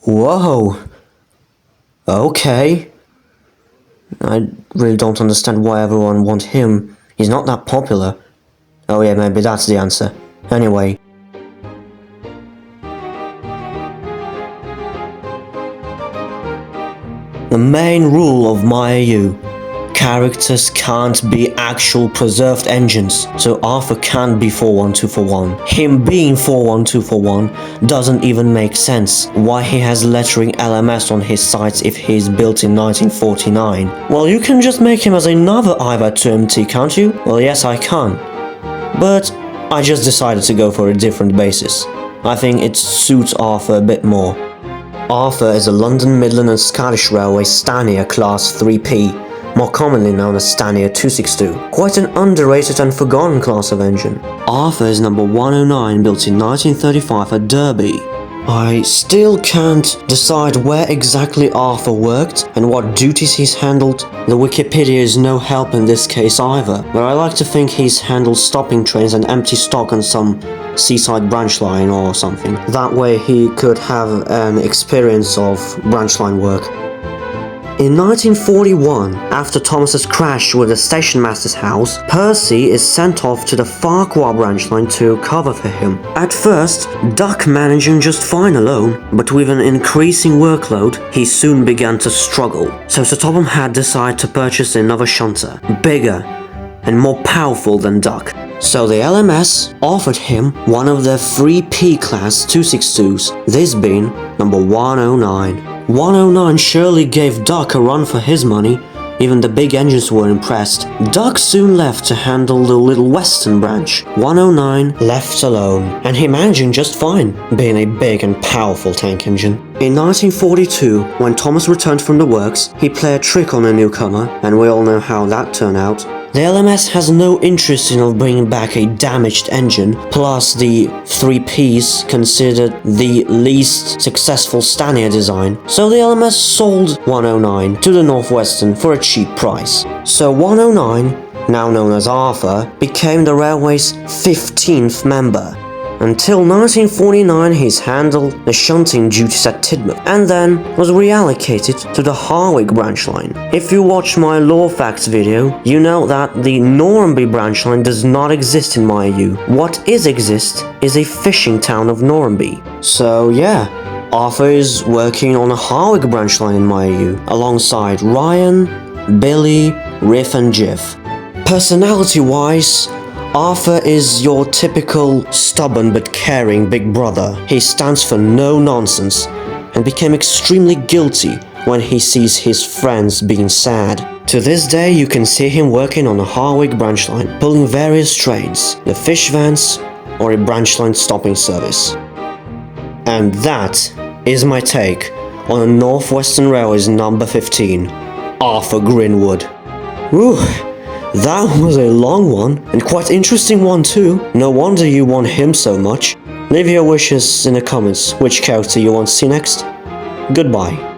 Whoa. Okay. I really don't understand why everyone wants him. He's not that popular. Oh yeah, maybe that's the answer. Anyway. The main rule of my AU. Characters can't be actual preserved engines, so Arthur can't be 41241. Him being 41241 doesn't even make sense. Why he has lettering LMS on his sites if he's built in 1949? Well, you can just make him as another IVA2MT, can't you? Well, yes, I can. But I just decided to go for a different basis. I think it suits Arthur a bit more. Arthur is a London, Midland and Scottish Railway Stanier Class 3P. More commonly known as Stanier 262. Quite an underrated and forgotten class of engine. Arthur is number 109, built in 1935 at Derby. I still can't decide where exactly Arthur worked and what duties he's handled. The Wikipedia is no help in this case either, but I like to think he's handled stopping trains and empty stock on some seaside branch line or something. That way he could have an experience of branch line work. In 1941, after Thomas's crash with the station master's house, Percy is sent off to the Farquhar branch line to cover for him. At first, Duck managing just fine alone, but with an increasing workload, he soon began to struggle. So Sir Topham had decided to purchase another shunter, bigger and more powerful than Duck. So the LMS offered him one of their 3P class 262s, this being number 109. 109 surely gave Duck a run for his money. Even the big engines were impressed. Duck soon left to handle the Little Western branch. 109 left alone, and he managing just fine, being a big and powerful tank engine. In 1942, when Thomas returned from the works, he played a trick on a newcomer, and we all know how that turned out. The LMS has no interest in bringing back a damaged engine, plus the 3Ps considered the least successful Stanier design, so the LMS sold 109 to the Northwestern for a cheap price. So 109, now known as Arthur, became the railway's 15th member. Until 1949 he's handled the shunting duties at Tidmouth, and then was reallocated to the Harwich branch line. If you watch my Lore Facts video, you know that the Normanby branch line does not exist in my AU. What exists is a fishing town of Normanby. So yeah, Arthur is working on a Harwich branch line in my AU, alongside Ryan, Billy, Riff and Jiff. Personality-wise, Arthur is your typical stubborn but caring big brother. He stands for no nonsense and became extremely guilty when he sees his friends being sad. To this day you can see him working on a Harwich branch line, pulling various trains, the fish vans or a branch line stopping service. And that is my take on Northwestern Railway's number 15, Arthur Grinwood. Whew. That was a long one, and quite interesting one too. No wonder you want him so much. Leave your wishes in the comments which character you want to see next. Goodbye.